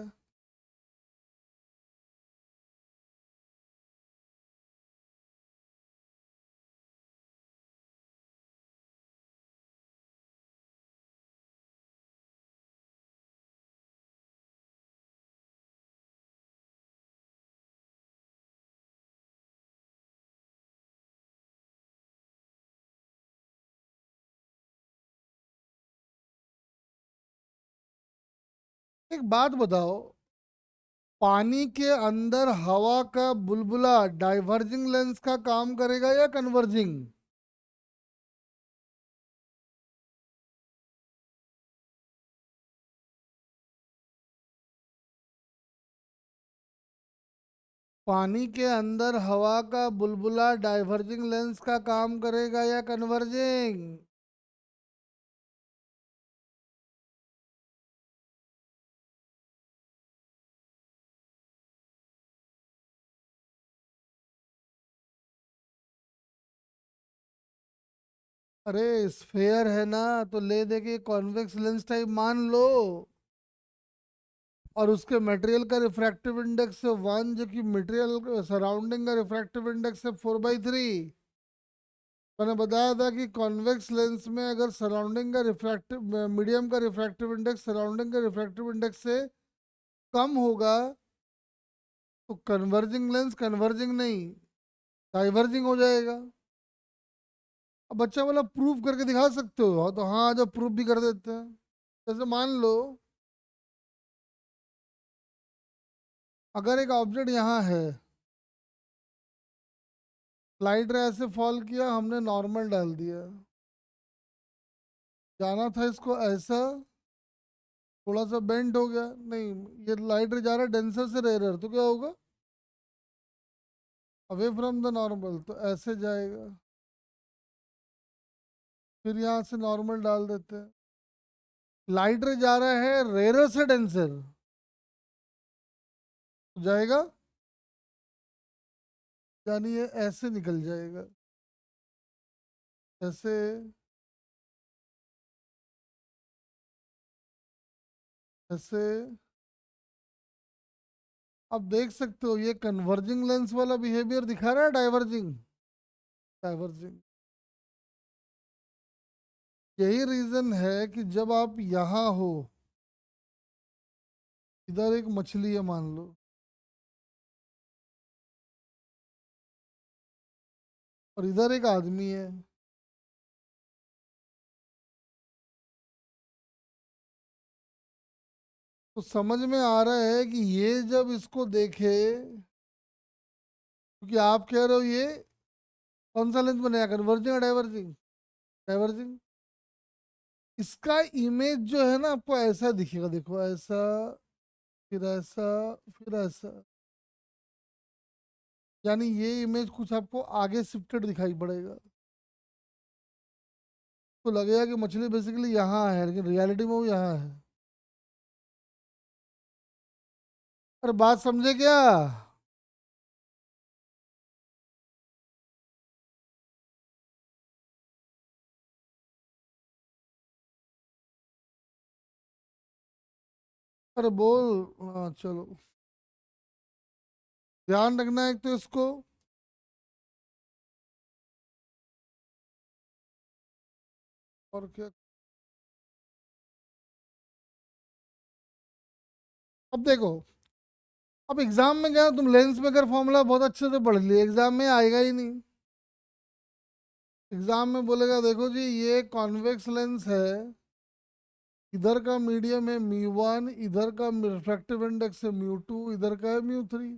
एक बात बताओ, पानी के अंदर हवा का बुलबुला डाइवर्जिंग लेंस का काम करेगा या कन्वर्जिंग? पानी के अंदर हवा का बुलबुला डाइवर्जिंग लेंस का काम करेगा या कन्वर्जिंग? अरे स्फेयर है ना, तो ले दे के कॉन्वेक्स लेंस टाइप मान लो, और उसके मटेरियल का रिफ्रैक्टिव इंडेक्स है 1, जो कि मटेरियल सराउंडिंग का रिफ्रैक्टिव इंडेक्स है 4/3। मैंने बताया था कि कॉन्वेक्स लेंस में अगर सराउंडिंग का रिफ्रैक्टिव मीडियम का रिफ्रैक्टिव इंडेक्स सराउंडिंग का रिफ्रैक्टिव इंडेक्स से कम होगा, तो कन्वर्जिंग लेंस कन्वर्जिंग नहीं, डाइवर्जिंग हो जाएगा। अब बच्चा वाला प्रूफ करके दिखा सकते हो, तो हाँ, जब प्रूफ भी कर देते हैं। जैसे मान लो, अगर एक ऑब्जेक्ट यहाँ है, लाइट रे ऐसे फॉल किया, हमने नॉर्मल डाल दिया, जाना था इसको ऐसा, थोड़ा सा बेंड हो गया, नहीं, ये लाइट रे जा रहा है डेंसर से रेयर, तो क्या होगा? अवे फ्रॉम द नॉर्मल, तो ऐसे जाएगा। फिर यहाँ से नॉर्मल डाल देते हैं, लाइट रे जा रहा है रेयर से डेंसर, तो जाएगा, यानी ये ऐसे निकल जाएगा, ऐसे, ऐसे। अब देख सकते हो ये कन्वर्जिंग लेंस वाला बिहेवियर दिखा रहा है, डाइवर्जिंग, डाइवर्जिंग। यही रीजन है कि जब आप यहाँ हो, इधर एक मछली है मान लो, और इधर एक आदमी है, तो समझ में आ रहा है कि ये जब इसको देखे, क्योंकि आप कह रहे हो ये कौन सा लेंस बनेगा, कन्वर्जिंग या डाइवर्जिंग? डाइवर्जिंग। इसका इमेज जो है ना आपको ऐसा दिखेगा, देखो ऐसा, फिर ऐसा, फिर ऐसा, यानी ये इमेज कुछ आपको आगे शिफ्टेड दिखाई पड़ेगा, तो लगेगा कि मछली बेसिकली यहाँ है, लेकिन रियलिटी में वो यहाँ है। अरे बात समझे क्या? अरे बोल। हाँ चलो, ध्यान रखना है एक तो इसको, और क्या। अब देखो, अब एग्जाम में क्या, तुम लेंस मेकर फॉर्मूला बहुत अच्छे से पढ़ लिए, एग्जाम में आएगा ही नहीं। एग्जाम में बोलेगा देखो जी ये कॉन्वेक्स लेंस है, इधर का मीडियम है μ1, इधर का रिफ्रैक्टिव इंडेक्स है μ2, इधर का है μ3।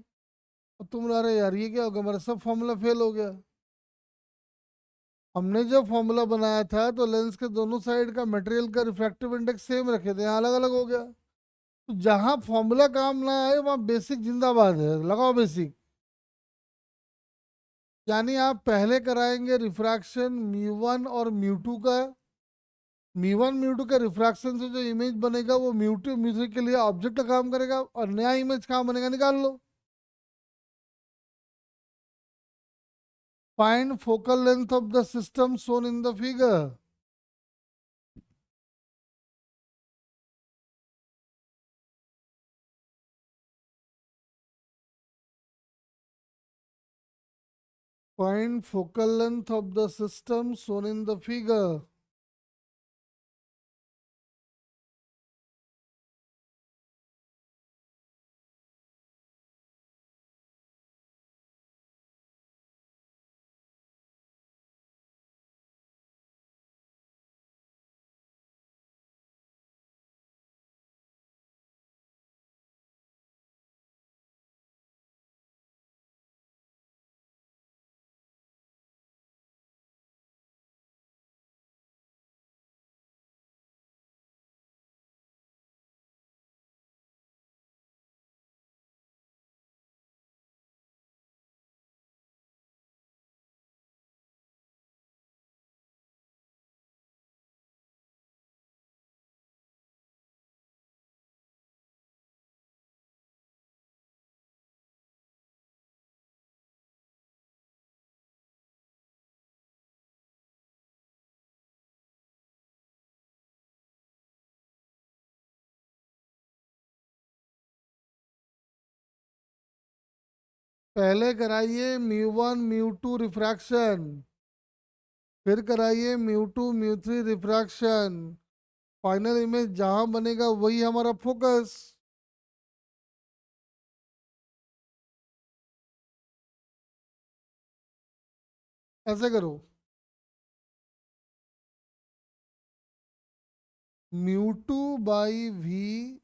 और तुम अरे यार ये क्या हो गया, हमारा सब फॉर्मूला फेल हो गया। हमने जब फॉर्मूला बनाया था तो लेंस के दोनों साइड का मटेरियल का रिफ्रैक्टिव इंडेक्स सेम रखे थे, यहाँ अलग अलग हो गया। तो जहाँ फॉर्मूला काम ना आए वहाँ बेसिक जिंदाबाद है, लगाओ बेसिक। यानी आप पहले कराएंगे रिफ्रैक्शन μ1 और μ2 का, μ1 μ2 के रिफ्रैक्शन से जो इमेज बनेगा वो μ2 μ3 के लिए ऑब्जेक्ट का काम करेगा, और नया इमेज कहाँ बनेगा निकाल लो। Find focal length of the system shown in the figure. Find focal length of the system shown in the figure. पहले कराइए μ1 μ2 रिफ्रैक्शन, फिर कराइए μ2 μ3 रिफ्रैक्शन। फाइनल इमेज जहां बनेगा वही हमारा फोकस। ऐसे करो, μ2 by V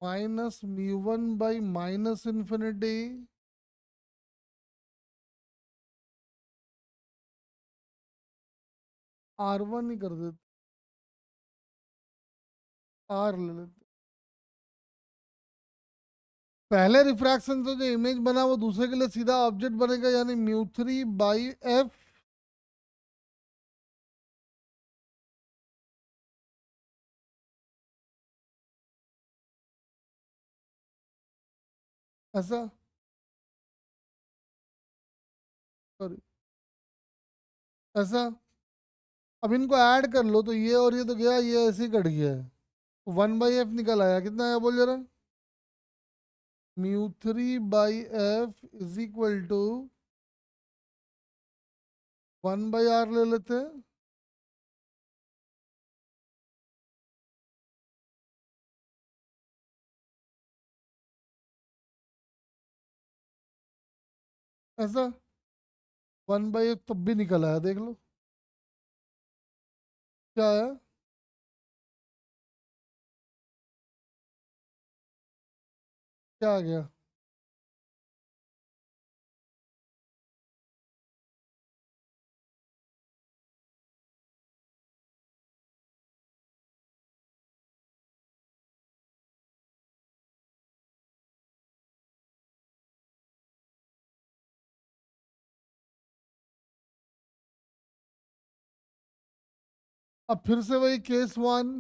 minus μ1 by minus infinity R1 ही कर देते, R ले लेते। पहले रिफ्रैक्शन से जो इमेज बना वो दूसरे के लिए सीधा ऑब्जेक्ट बनेगा, यानी μ3 बाई एफ। ऐसा, सॉरी, ऐसा। अब इनको ऐड कर लो तो ये और ये तो गया, ये ऐसे ही कट गया है। 1/f निकल आया, कितना आया बोल जरा। μ3/f is equal to 1/r ले लेते हैं। ऐसा 1/f तब भी निकल आया, देख लो क्या आया। क्या आ गया? अब फिर से वही केस वन।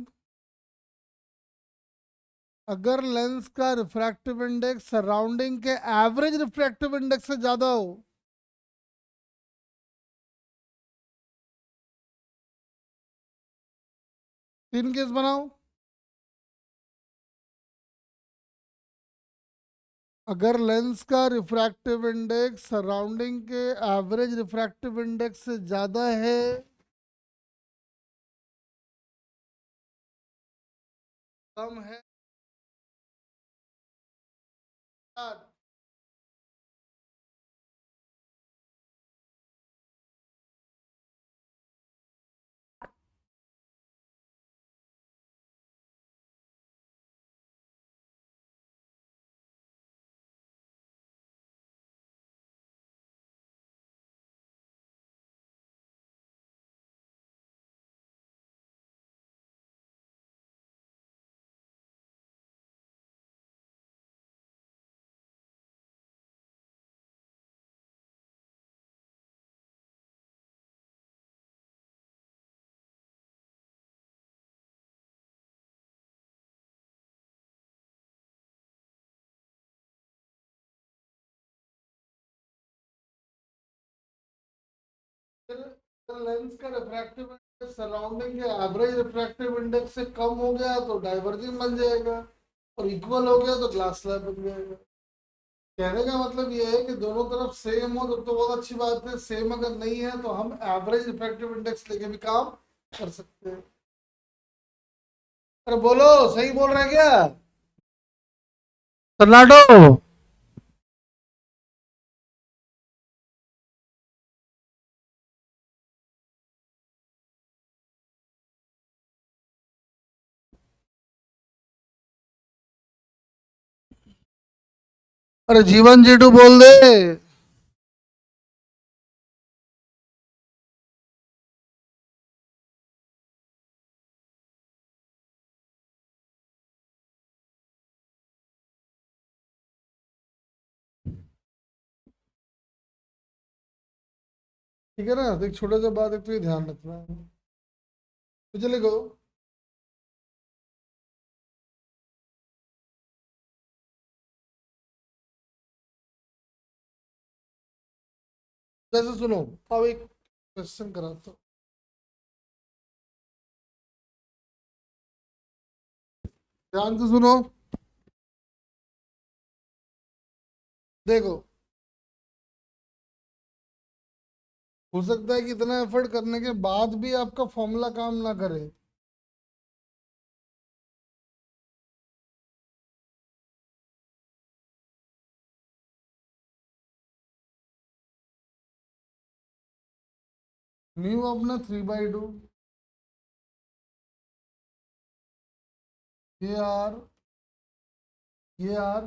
अगर लेंस का रिफ्रैक्टिव इंडेक्स सराउंडिंग के एवरेज रिफ्रैक्टिव इंडेक्स से ज्यादा हो, तीन केस बनाओ। अगर लेंस का रिफ्रैक्टिव इंडेक्स सराउंडिंग के एवरेज रिफ्रैक्टिव इंडेक्स से ज्यादा है, कम है, चार। लेंस का रिफ्रैक्टिव इंडेक्स सराउंडिंग के एवरेज रिफ्रैक्टिव इंडेक्स से कम हो गया तो डाइवर्जिंग बन जाएगा, और इक्वल हो गया तो ग्लास स्लैब बन जाएगा। कहने का मतलब ये है कि दोनों तरफ सेम हो तो बहुत अच्छी बात है, सेम अगर नहीं है तो हम एवरेज रिफ्रैक्टिव इंडेक्स लेके भी काम कर सकते हैं। अरे बोलो, सही बोल रहे हैं क्या? कर्नाटो। अरे जीवन जीटू बोल दे। ठीक है ना, तो एक छोटा सा बात, एक तो ये ध्यान रखना है। तो चले गो। जैसे सुनो, अब एक क्वेश्चन कराता हूँ, ध्यान से सुनो। देखो, हो सकता है कि इतना एफर्ट करने के बाद भी आपका फॉर्मूला काम ना करे। म्यू अपना 3/2, ये आर, ये आर,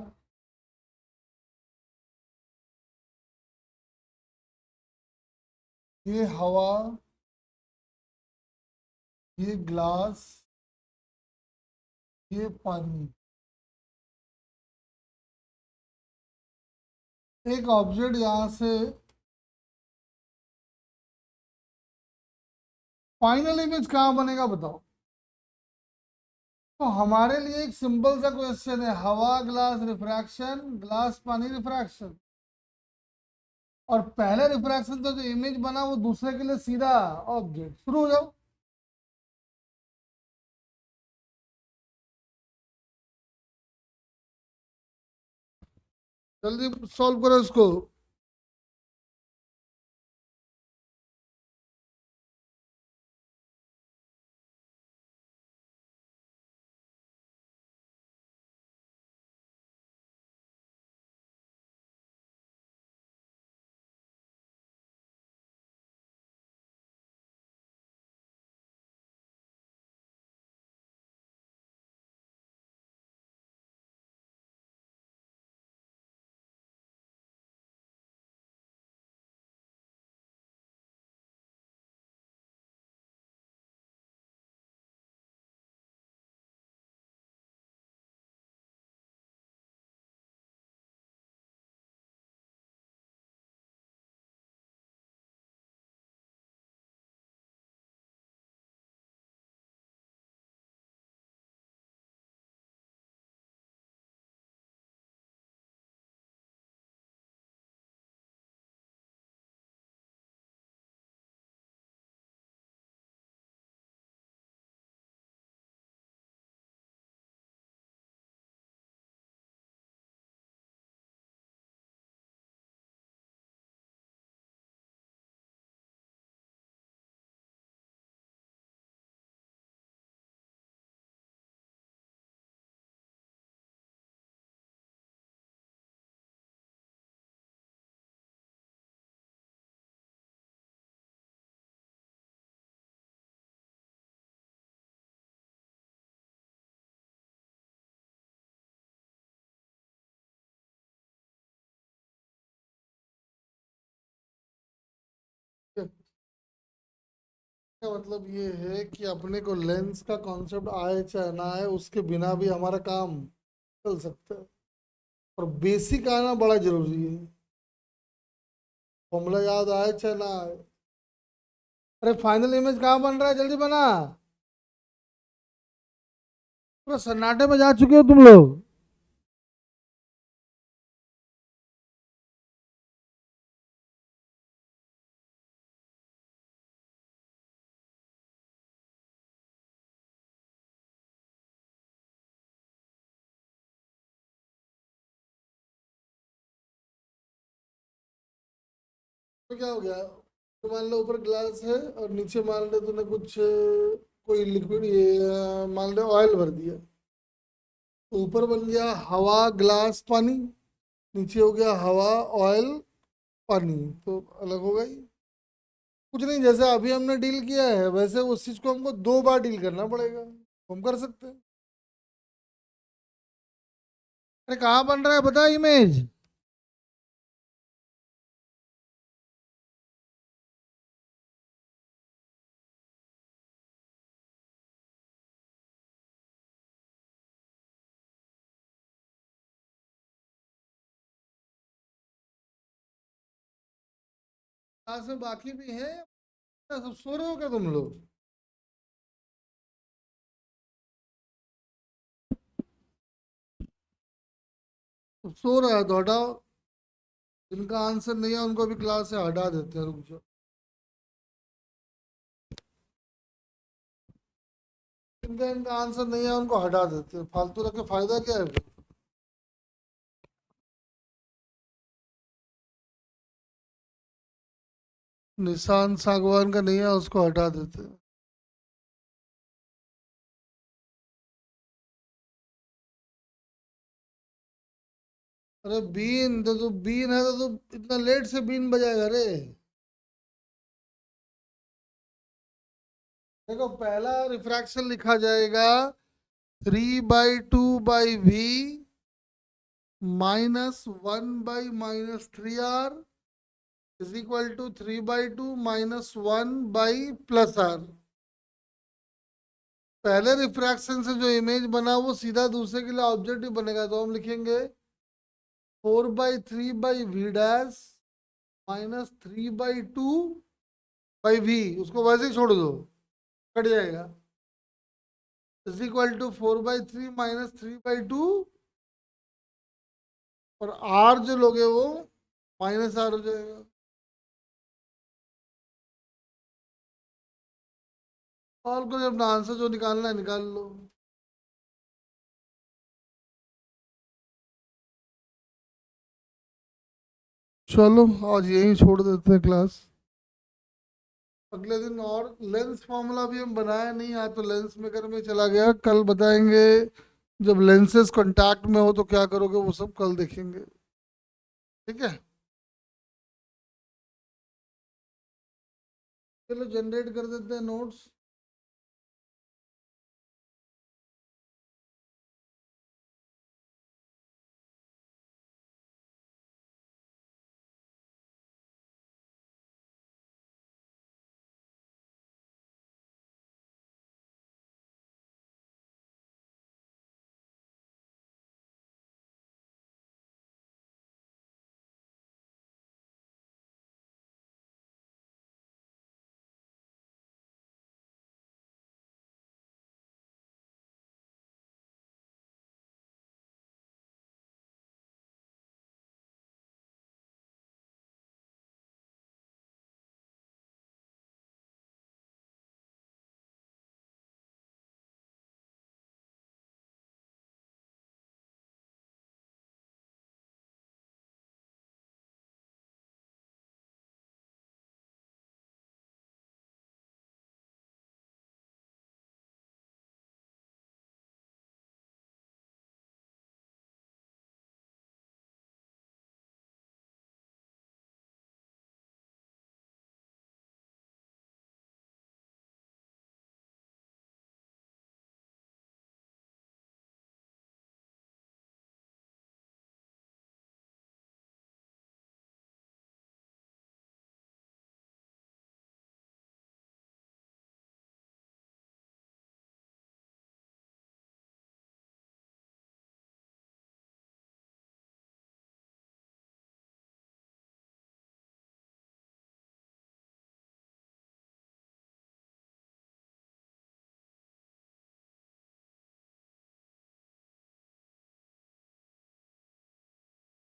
ये हवा, ये ग्लास, ये पानी। एक ऑब्जेक्ट यहाँ से फाइनल इमेज कहाँ बनेगा बताओ। तो हमारे लिए एक सिंपल सा क्वेश्चन है, हवा ग्लास रिफ्रैक्शन, ग्लास पानी रिफ्रैक्शन, और पहले रिफ्रैक्शन तो जो इमेज बना वो दूसरे के लिए सीधा ऑब्जेक्ट। शुरू हो जाओ, जल्दी सॉल्व करो इसको। का मतलब ये है कि अपने को लेंस का कॉन्सेप्ट आए चाहे ना आए, उसके बिना भी हमारा काम चल सकता है। और बेसिक आना बड़ा जरूरी है, फॉर्मूला याद आए चाहे ना आए। अरे फाइनल इमेज कहाँ बन रहा है, जल्दी बना। पूरा सन्नाटे में जा चुके हो तुम लोग। तो क्या हो गया, तो मान लो ऊपर ग्लास है और नीचे मान लो तूने कुछ कोई लिक्विड, ये मान लो ऑयल भर दिया। तो ऊपर बन गया हवा ग्लास पानी, नीचे हो गया हवा ऑयल पानी। तो अलग होगा ही कुछ नहीं, जैसे अभी हमने डील किया है वैसे उस चीज को हमको 2 बार डील करना पड़ेगा। हम कर सकते हैं। अरे कहाँ बन रहा है बता इमेज। क्लास में बाकी भी है, सब सो रहे हो क्या तुम लोग। सब सो रहा है तो हटाओ, जिनका आंसर नहीं है उनको भी क्लास से हटा देते हैं, रुक जाओ। जिनका इनका आंसर नहीं है उनको हटा देते हैं, फालतू रख के फायदा क्या है फिर? निशान सागवान का नहीं है, उसको हटा देते हैं। अरे बीन तो बीन है तो इतना लेट से बीन बजाएगा रे। देखो पहला रिफ्रैक्शन लिखा जाएगा 3/2/v -1/-3r is equal to 3/2 -1/+r। पहले रिफ्रैक्शन से जो इमेज बना वो सीधा दूसरे के लिए ऑब्जेक्टिव बनेगा, तो हम लिखेंगे 4/3/v डैश -3/2/v, उसको वैसे ही छोड़ दो, कट जाएगा। इज इक्वल टू 4/3 -3/2, और आर जो लोगे वो -r हो जाएगा। और कुछ अपना आंसर जो निकालना है निकाल लो। चलो आज यहीं छोड़ देते हैं क्लास। अगले दिन और लेंस फॉर्मूला भी हम बनाए नहीं, आज तो लेंस मेकर में चला गया, कल बताएंगे जब लेंसेस कांटेक्ट में हो तो क्या करोगे, वो सब कल देखेंगे। ठीक है, चलो जनरेट कर देते हैं नोट्स।